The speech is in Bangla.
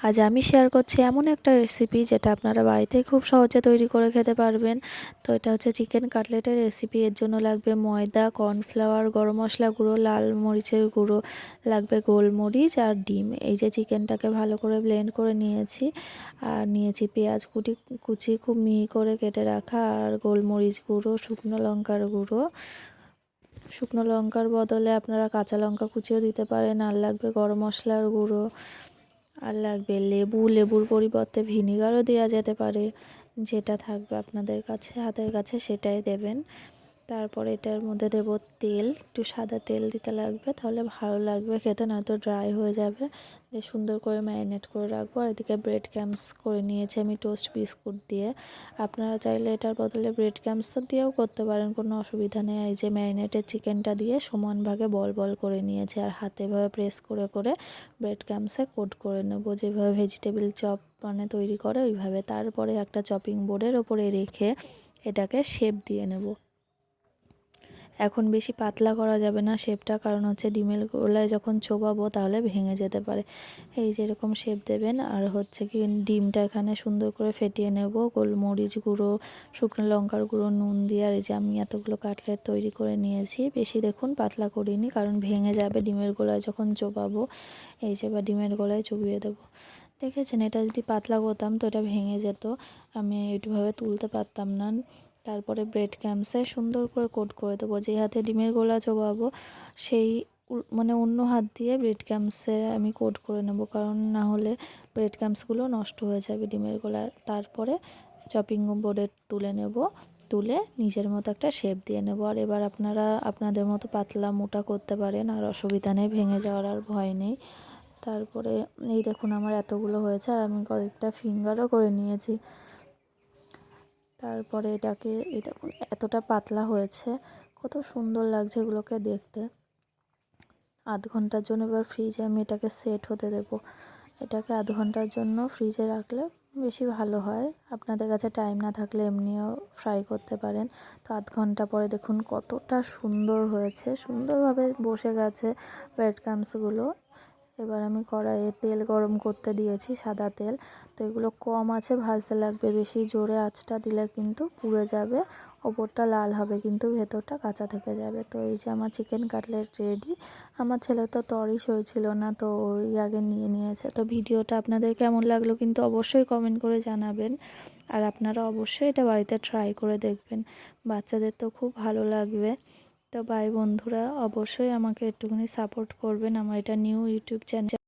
আজ আমি শেয়ার করছি এমন একটা রেসিপি যেটা আপনারা বাড়িতে খুব সহজে তৈরি করে খেতে পারবেন। তো এটা হচ্ছে চিকেন কাটলেটের রেসিপি। এর জন্য লাগবে ময়দা, কর্নফ্লাওয়ার, গরম মশলা গুঁড়ো, লাল মরিচের গুঁড়ো, লাগবে গোলমরিচ আর ডিম। এই যে চিকেনটাকে ভালো করে ব্লেন্ড করে নিয়েছি, আর নিয়েছি পেঁয়াজ কুচি খুব মিহি করে কেটে রাখা, আর গোলমরিচ গুঁড়ো, শুকনো লঙ্কার বদলে আপনারা কাঁচা লঙ্কা কুচিও দিতে পারেন। আর লাগবে গরম মশলার গুঁড়ো, আর লাগবে লেবুর পরিবর্তে ভিনিগারও দেওয়া যেতে পারে। যেটা থাকবে আপনাদের কাছে হাতের কাছে সেটাই দেবেন। তারপরে এটার মধ্যে দেব তেল, একটু সাদা তেল দিতে লাগবে, তাহলে ভালো লাগবে খেতে, নয়তো ড্রাই হয়ে যাবে। দিয়ে সুন্দর করে ম্যারিনেট করে রাখবো। আর এদিকে ব্রেড ক্রাম্বস করে নিয়েছি আমি টোস্ট বিস্কুট দিয়ে। আপনারা চাইলে এটার বদলে ব্রেড ক্রাম্বস দিয়েও করতে পারেন, কোনো অসুবিধা নেই। এই যে ম্যারিনেটেড চিকেনটা দিয়ে সমান ভাগে বল বল করে নিয়েছি, আর হাতে এভাবে প্রেস করে করে ব্রেড ক্রাম্বসে কোট করে নেব, যেভাবে ভেজিটেবিল চপ তৈরি করে ওইভাবে। তারপরে একটা চপিং বোর্ডের ওপরে রেখে এটাকে শেপ দিয়ে নেব। এখন বেশি পাতলা করা যাবে না শেপটা, কারণ হচ্ছে ডিমের গোলায় যখন চোবাবো তাহলে ভেঙে যেতে পারে। এই যে এরকম শেপ দেবেন। আর হচ্ছে কি ডিমটা এখানে সুন্দর করে ফেটিয়ে নেব, গোলমরিচ গুঁড়ো, শুকনো লঙ্কার গুঁড়ো, নুন দিয়ে। আর এই যে আমি এতগুলো কাটলেট তৈরি করে নিয়েছি, বেশি দেখুন পাতলা করিনি, কারণ ভেঙে যাবে ডিমের গোলায় যখন চোবাবো। এই যে বা ডিমের গোলায় চুবিয়ে দেবো। দেখেছেন, এটা যদি পাতলা করতাম তো এটা ভেঙে যেত, আমি এইভাবে তুলতে পারতাম না। তারপরে ব্রেড ক্রাম্বসে সুন্দর করে কোট করে দেবো। যে হাতে ডিমের গোলা চোবাবো সেই অন্য হাত দিয়ে ব্রেড ক্রাম্বসে আমি কোট করে নেব, কারণ না হলে ব্রেড ক্রাম্বসগুলো নষ্ট হয়ে যাবে ডিমের গোলার। তারপরে চপিং বোর্ডে তুলে নেব, তুলে নিজের মতো একটা শেপ দিয়ে নেব। আর এবার আপনারা আপনাদের মতো পাতলা মোটা করতে পারেন, আর অসুবিধা নেই, ভেঙে যাওয়ার আর ভয় নেই। তারপরে এই দেখুন আমার এতগুলো হয়েছে, আর আমি কয়েকটা ফিঙ্গারও করে নিয়েছি। তারপরে এটাকে এই দেখুন এতটা পাতলা হয়েছে, কত সুন্দর লাগছে এগুলোকে দেখতে। আধ ঘন্টার জন্য এবার ফ্রিজে আমি এটাকে সেট হতে দেব। এটাকে আধ ঘন্টার জন্য ফ্রিজে রাখলে বেশি ভালো হয়। আপনাদের কাছে টাইম না থাকলে এমনিও ফ্রাই করতে পারেন। তো আধ ঘন্টা পরে দেখুন কতটা সুন্দর হয়েছে, সুন্দরভাবে বসে গেছে ব্রেড ক্রাম্বসগুলো। এবার আমি কড়াইয়ে তেল গরম করতে দিয়েছি, সাদা তেল। তো এগুলো কম আছে ভাজতে লাগবে, বেশি জোরে আঁচটা দিলে কিন্তু পুড়ে যাবে, ওপরটা লাল হবে কিন্তু ভেতরটা কাঁচা থেকে যাবে। তো এই যে আমার চিকেন কাটলেট রেডি। আমার ছেলে তো তরই সইছিল না, তো ওই আগে নিয়ে নিয়েছে। তো ভিডিওটা আপনাদের কেমন লাগলো কিন্তু অবশ্যই কমেন্ট করে জানাবেন। আর আপনারা অবশ্যই এটা বাড়িতে ট্রাই করে দেখবেন, বাচ্চাদের তো খুব ভালো লাগবে। তো বাই বন্ধুরা, অবশ্যই আমাকে একটুখানি সাপোর্ট করবেন, আমার এটা নিউ ইউটিউব চ্যানেল।